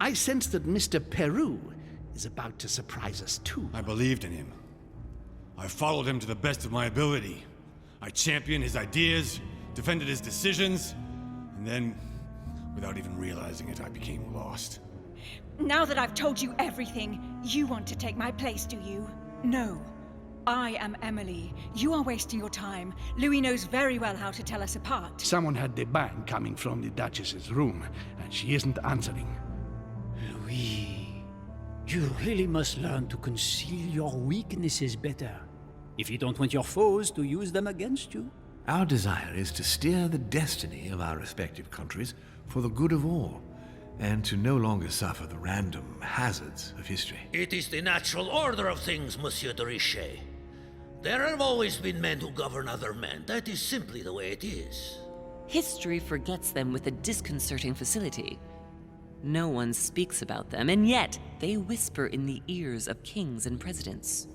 I sense that Mr. Peru is about to surprise us too. I believed in him. I followed him to the best of my ability. I championed his ideas, defended his decisions, and then, without even realizing it, I became lost. Now that I've told you everything, you want to take my place, do you? No. I am Emily. You are wasting your time. Louis knows very well how to tell us apart. Someone had the bang coming from the Duchess's room, and she isn't answering. Louis, you really must learn to conceal your weaknesses better, if you don't want your foes to use them against you. Our desire is to steer the destiny of our respective countries for the good of all, and to no longer suffer the random hazards of history. It is the natural order of things, Monsieur de Richet. There have always been men who govern other men. That is simply the way it is. History forgets them with a disconcerting facility. No one speaks about them, and yet they whisper in the ears of kings and presidents.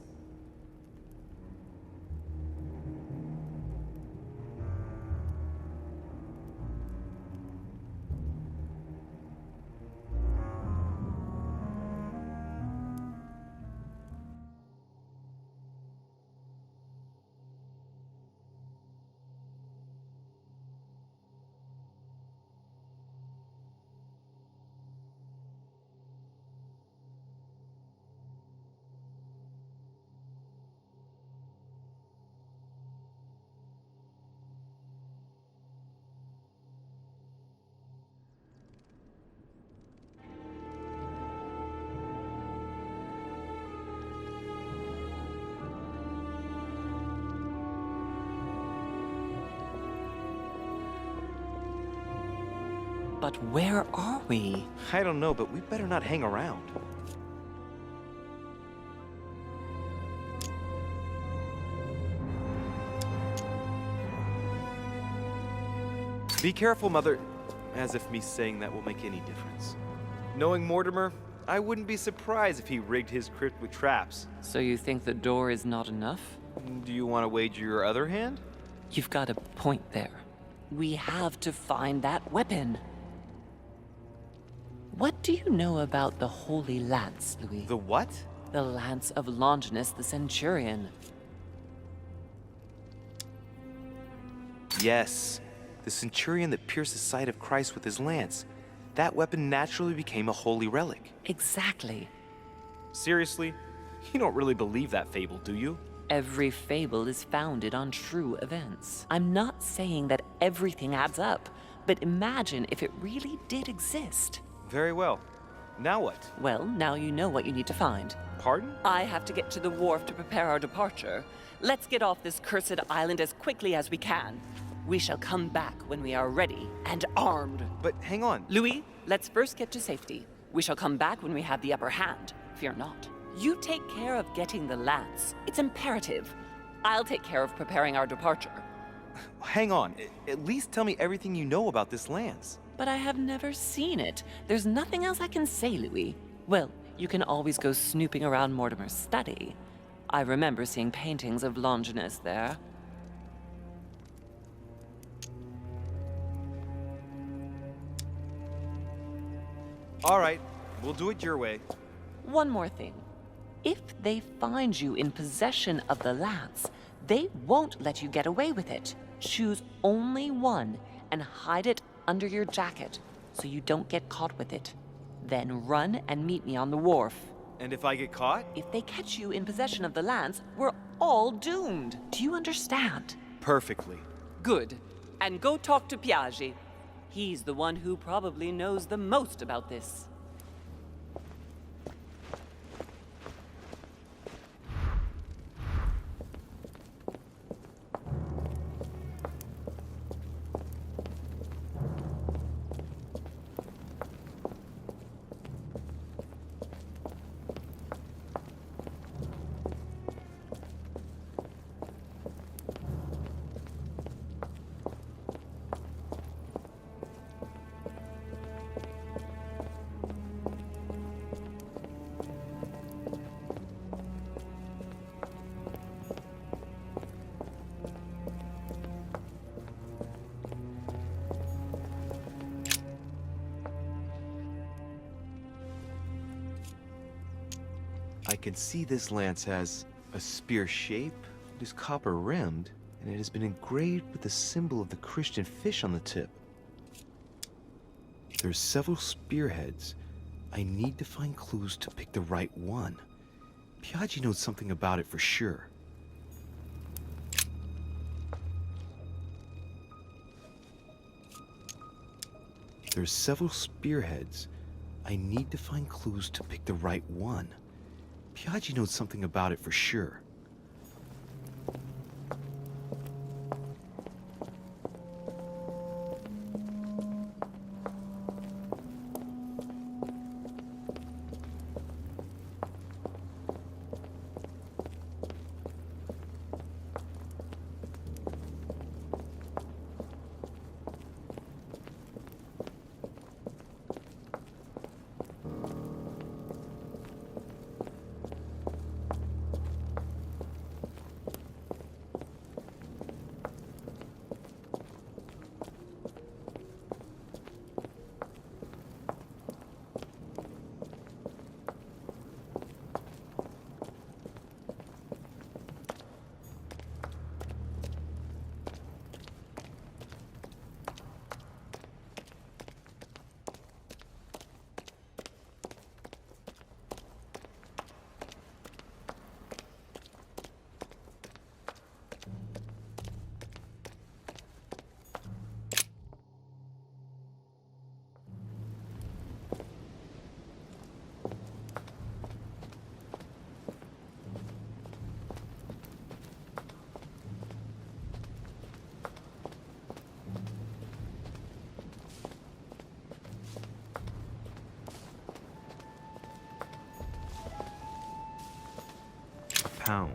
But where are we? I don't know, but we better not hang around. Be careful, Mother. As if me saying that will make any difference. Knowing Mortimer, I wouldn't be surprised if he rigged his crypt with traps. So you think the door is not enough? Do you want to wager your other hand? You've got a point there. We have to find that weapon. What do you know about the Holy Lance, Louis? The what? The Lance of Longinus the Centurion. Yes. The centurion that pierced the side of Christ with his lance. That weapon naturally became a holy relic. Exactly. Seriously? You don't really believe that fable, do you? Every fable is founded on true events. I'm not saying that everything adds up, but imagine if it really did exist. Very well. Now what? Well, now you know what you need to find. Pardon? I have to get to the wharf to prepare our departure. Let's get off this cursed island as quickly as we can. We shall come back when we are ready and armed. But hang on. Louis, let's first get to safety. We shall come back when we have the upper hand. Fear not. You take care of getting the lance. It's imperative. I'll take care of preparing our departure. Hang on. At least tell me everything you know about this lance. But I have never seen it. There's nothing else I can say, Louis. Well, you can always go snooping around Mortimer's study. I remember seeing paintings of Longinus there. All right, we'll do it your way. One more thing. If they find you in possession of the lance, they won't let you get away with it. Choose only one and hide it under your jacket so you don't get caught with it. Then run and meet me on the wharf. And if I get caught? If they catch you in possession of the lance, we're all doomed. Do you understand? Perfectly. Good. And go talk to Piaggi. He's the one who probably knows the most about this. I can see this lance has a spear shape, it is copper-rimmed, and it has been engraved with the symbol of the Christian fish on the tip. There's several spearheads. I need to find clues to pick the right one. Piaggi knows something about it for sure. There's several spearheads. I need to find clues to pick the right one. Piaggi knows something about it for sure. Pound.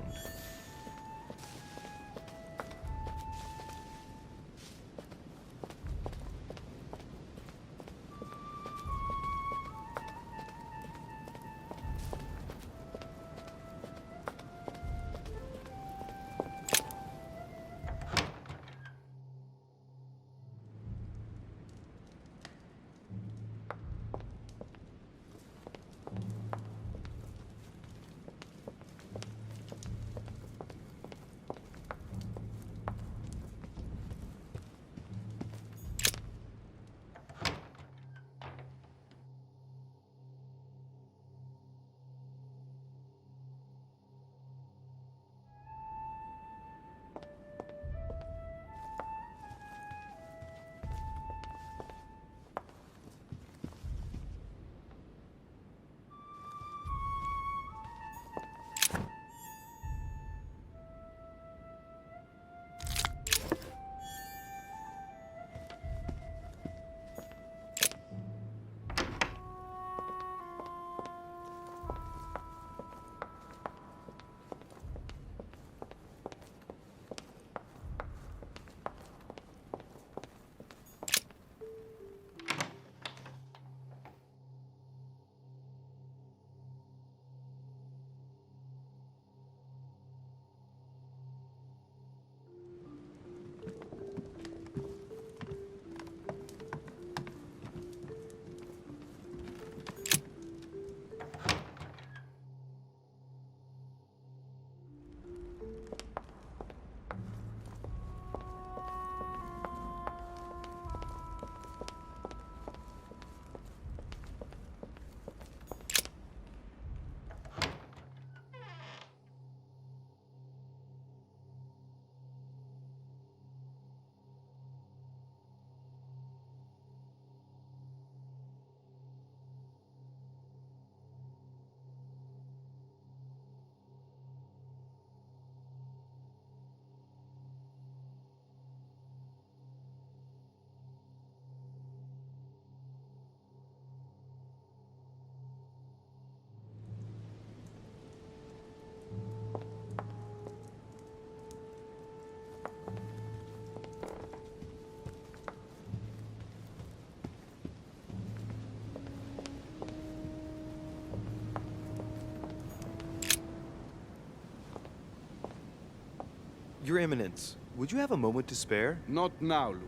Your Eminence, would you have a moment to spare? Not now, Louis.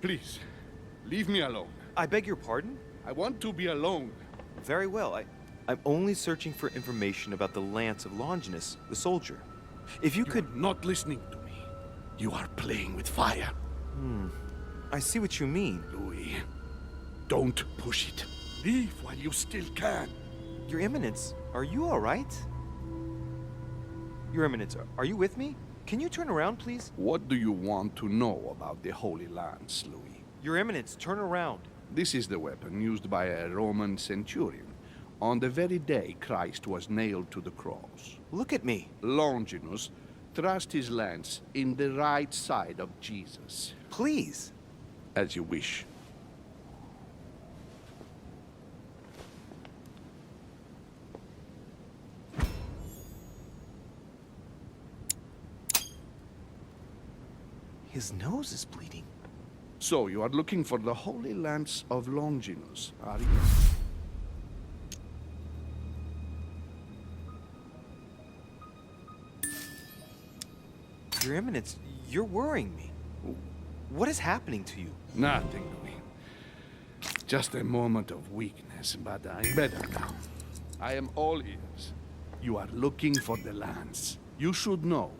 Please, leave me alone. I beg your pardon? I want to be alone. Very well, I'm only searching for information about the lance of Longinus, the soldier. If you could... You're not listening to me. You are playing with fire. I see what you mean. Louis, don't push it. Leave while you still can. Your Eminence, are you all right? Your Eminence, are you with me? Can you turn around, please? What do you want to know about the Holy Lance, Louis? Your Eminence, turn around. This is the weapon used by a Roman centurion on the very day Christ was nailed to the cross. Look at me. Longinus thrust his lance in the right side of Jesus. Please. As you wish. His nose is bleeding. So you are looking for the Holy Lance of Longinus, are you? Your Eminence, you're worrying me. What is happening to you? Nothing, Louis. Just a moment of weakness, but I'm better now. I am all ears. You are looking for the lance. You should know,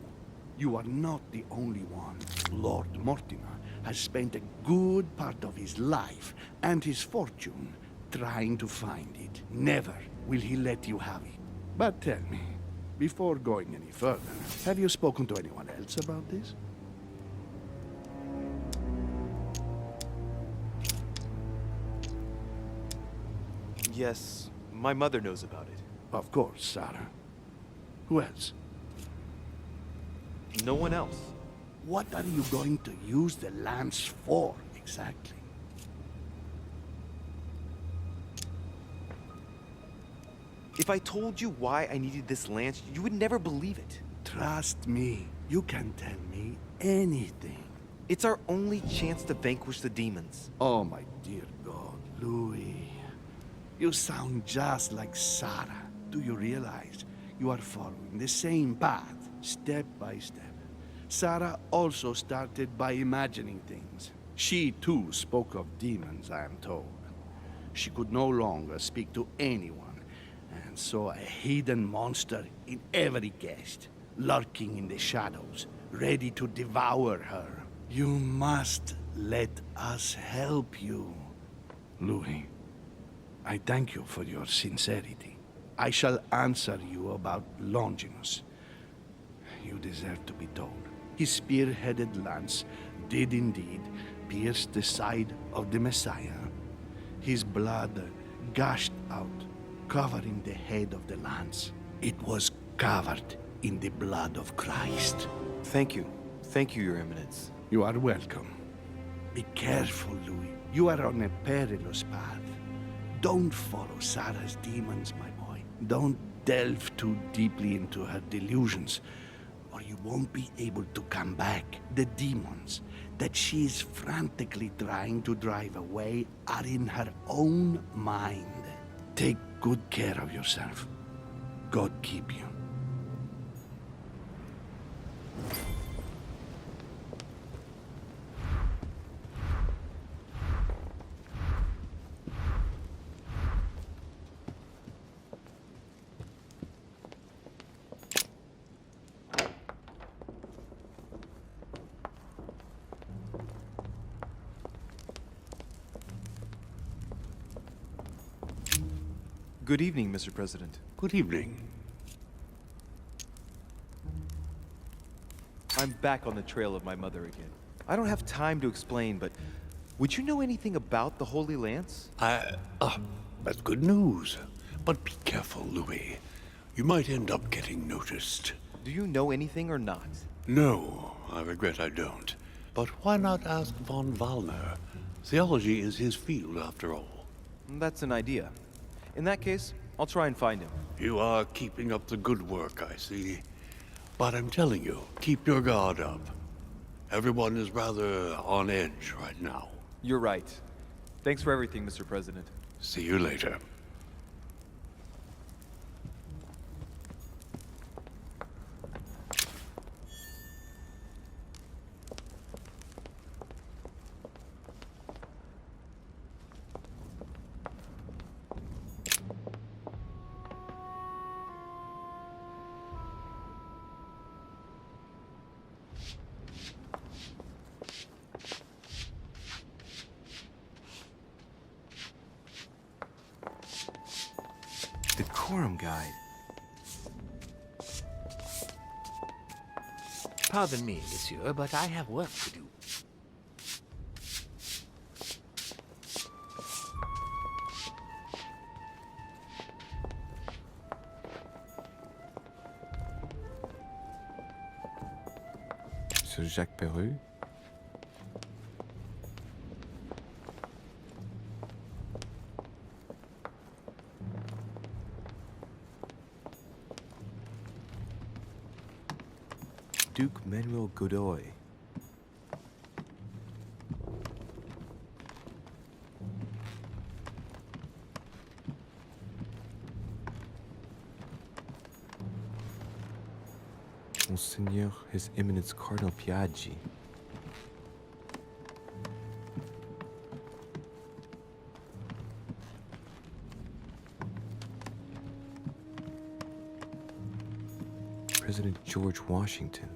you are not the only one. Lord Mortimer has spent a good part of his life and his fortune trying to find it. Never will he let you have it. But tell me, before going any further, have you spoken to anyone else about this? Yes, my mother knows about it. Of course, Sarah. Who else? No one else. What are you going to use the lance for, exactly? If I told you why I needed this lance, you would never believe it. Trust me, you can tell me anything. It's our only chance to vanquish the demons. Oh, my dear God, Louis. You sound just like Sarah. Do you realize you are following the same path, step by step? Sarah also started by imagining things. She too spoke of demons, I am told. She could no longer speak to anyone, and saw a hidden monster in every guest, lurking in the shadows, ready to devour her. You must let us help you. Louis, I thank you for your sincerity. I shall answer you about Longinus. You deserve to be told. His spear-headed lance did indeed pierce the side of the Messiah. His blood gushed out, covering the head of the lance. It was covered in the blood of Christ. Thank you. Thank you, Your Eminence. You are welcome. Be careful, Louis. You are on a perilous path. Don't follow Sarah's demons, my boy. Don't delve too deeply into her delusions, or you won't be able to come back. The demons that she is frantically trying to drive away are in her own mind. Take good care of yourself. God keep you. Good evening, Mr. President. Good evening. I'm back on the trail of my mother again. I don't have time to explain, but would you know anything about the Holy Lance? That's good news. But be careful, Louis. You might end up getting noticed. Do you know anything or not? No, I regret I don't. But why not ask von Wallner? Theology is his field, after all. That's an idea. In that case, I'll try and find him. You are keeping up the good work, I see. But I'm telling you, keep your guard up. Everyone is rather on edge right now. You're right. Thanks for everything, Mr. President. See you later. Forum guide. Pardon me, monsieur, but I have work to do. Monsieur Jacques Perru. Duke Manuel Godoy. Monseigneur His Eminence Cardinal Piaggi. President George Washington.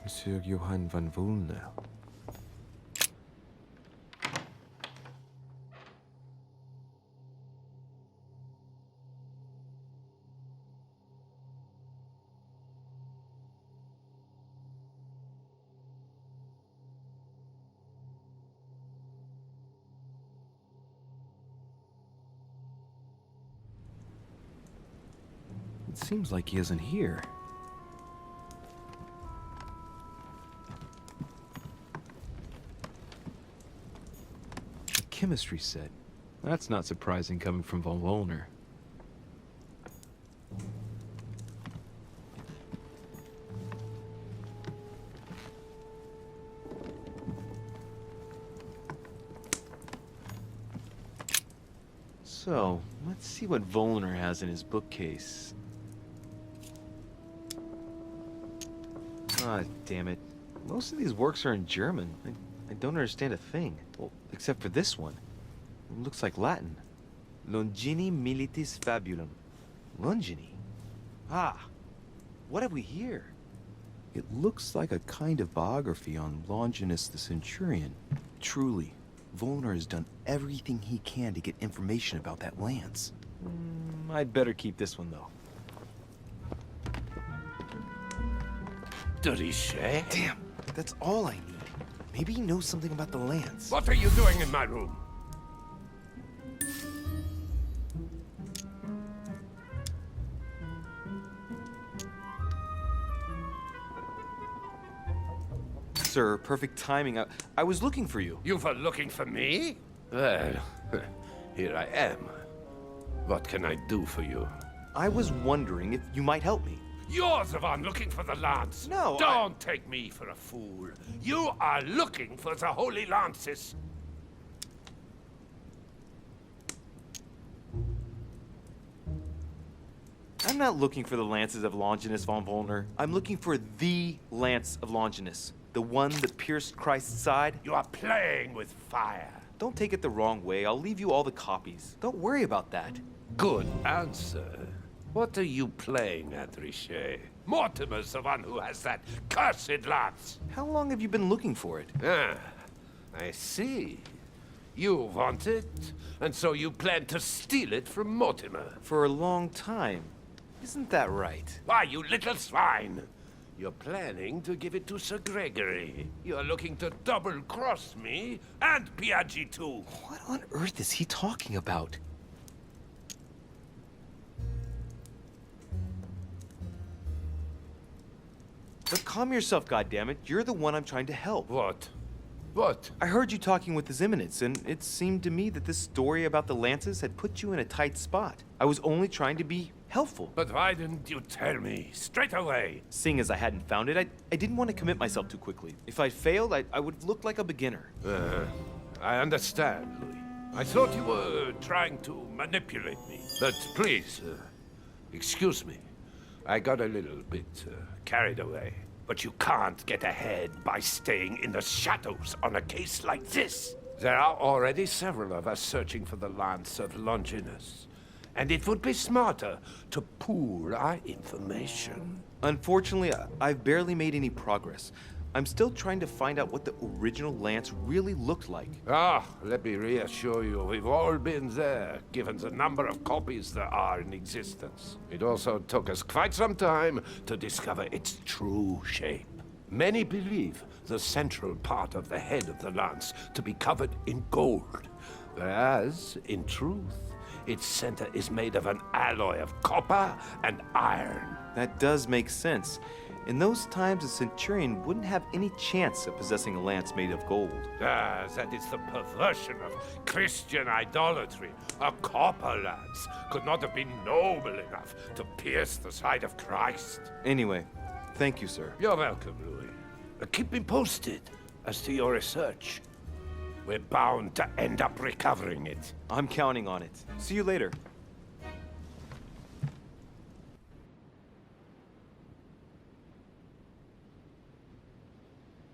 Monsieur Johann van Volner. It seems like he isn't here. Chemistry set. That's not surprising coming from von Volner. So, let's see what Volner has in his bookcase. Ah, damn it. Most of these works are in German. I don't understand a thing. Well, except for this one. It looks like Latin. Longini militis fabulum. Longini? Ah, what have we here? It looks like a kind of biography on Longinus the Centurion. Truly, Volner has done everything he can to get information about that lance. I'd better keep this one, though. Richet? Damn, that's all I need. Maybe he knows something about the lance. What are you doing in my room? Sir, perfect timing. I was looking for you. You were looking for me? Well, here I am. What can I do for you? I was wondering if you might help me. You're the one looking for the lance. No, Don't take me for a fool. You are looking for the holy lances. I'm not looking for the lances of Longinus von Volner. I'm looking for the lance of Longinus. The one that pierced Christ's side. You are playing with fire. Don't take it the wrong way. I'll leave you all the copies. Don't worry about that. Good answer. What are you playing at, Richet? Mortimer's the one who has that cursed lance. How long have you been looking for it? Ah, I see. You want it, and so you plan to steal it from Mortimer. For a long time. Isn't that right? Why, you little swine! You're planning to give it to Sir Gregory. You're looking to double-cross me, and Piaggi too. What on earth is he talking about? But calm yourself, goddammit. You're the one I'm trying to help. What? What? I heard you talking with His Eminence, and it seemed to me that this story about the lances had put you in a tight spot. I was only trying to be helpful. But why didn't you tell me straight away? Seeing as I hadn't found it, I didn't want to commit myself too quickly. If I failed, I would have looked like a beginner. I understand, Louis. I thought you were trying to manipulate me. But please, excuse me. I got a little bit carried away. But you can't get ahead by staying in the shadows on a case like this. There are already several of us searching for the lance of Longinus. And it would be smarter to pool our information. Unfortunately, I've barely made any progress. I'm still trying to find out what the original lance really looked like. Let me reassure you, we've all been there, given the number of copies there are in existence. It also took us quite some time to discover its true shape. Many believe the central part of the head of the lance to be covered in gold, whereas, in truth, its center is made of an alloy of copper and iron. That does make sense. In those times, a centurion wouldn't have any chance of possessing a lance made of gold. That is the perversion of Christian idolatry. A copper lance could not have been noble enough to pierce the side of Christ. Anyway, thank you, sir. You're welcome, Louis. Keep me posted as to your research. We're bound to end up recovering it. I'm counting on it. See you later.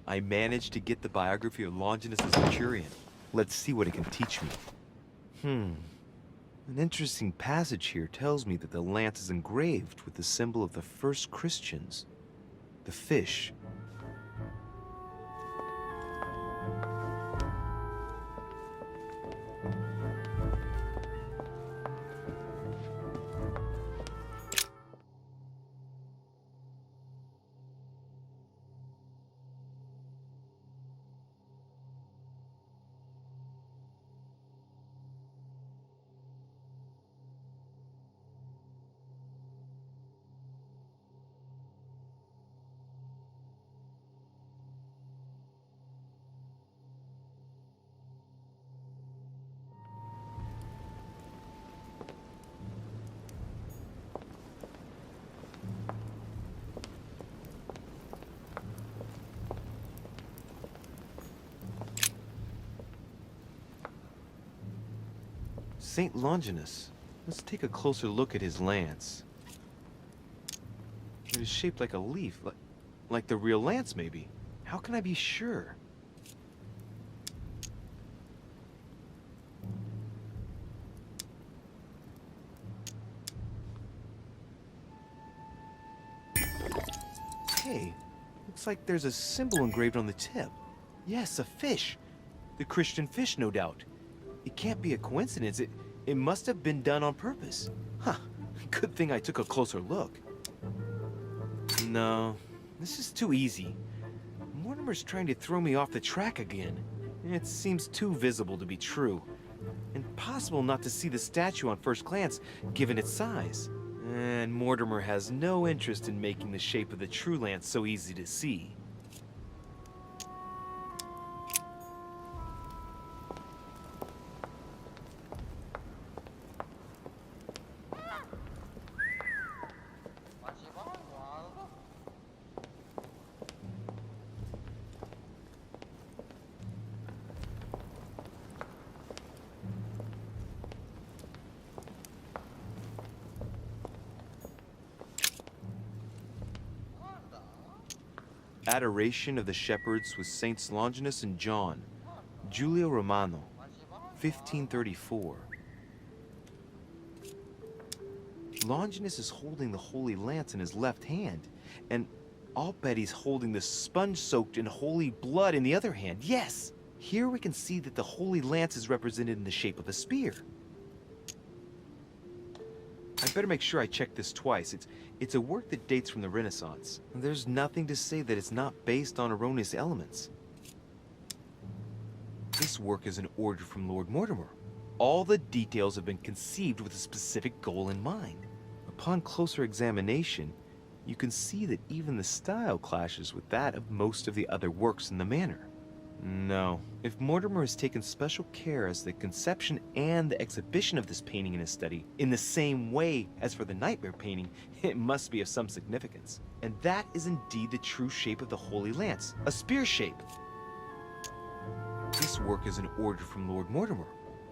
I managed to get the biography of Longinus the Centurion. Let's see what it can teach me. An interesting passage here tells me that the lance is engraved with the symbol of the first Christians, the fish. Saint Longinus. Let's take a closer look at his lance. It is shaped like a leaf, like the real lance, maybe. How can I be sure? Hey, looks like there's a symbol engraved on the tip. Yes, a fish. The Christian fish, no doubt. It can't be a coincidence. It must have been done on purpose. Good thing I took a closer look. No, this is too easy. Mortimer's trying to throw me off the track again. It seems too visible to be true. Impossible not to see the statue on first glance, given its size. And Mortimer has no interest in making the shape of the true lance so easy to see. Adoration of the Shepherds with Saints Longinus and John, Giulio Romano, 1534. Longinus is holding the Holy Lance in his left hand, and I'll bet he's holding the sponge soaked in holy blood in the other hand. Yes! Here we can see that the Holy Lance is represented in the shape of a spear. I better make sure I check this twice. It's a work that dates from the Renaissance. There's nothing to say that it's not based on erroneous elements. This work is an order from Lord Mortimer. All the details have been conceived with a specific goal in mind. Upon closer examination, you can see that even the style clashes with that of most of the other works in the manor. No. If Mortimer has taken special care as the conception and the exhibition of this painting in his study, in the same way as for the Nightmare painting, it must be of some significance. And that is indeed the true shape of the Holy Lance, a spear shape. This work is an order from Lord Mortimer.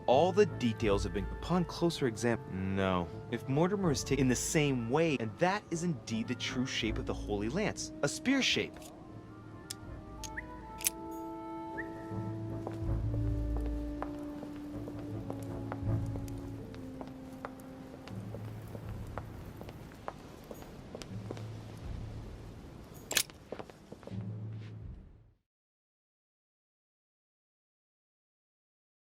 all the details have been upon closer examination. No. If Mortimer is taken in the same way, and that is indeed the true shape of the Holy Lance, a spear shape.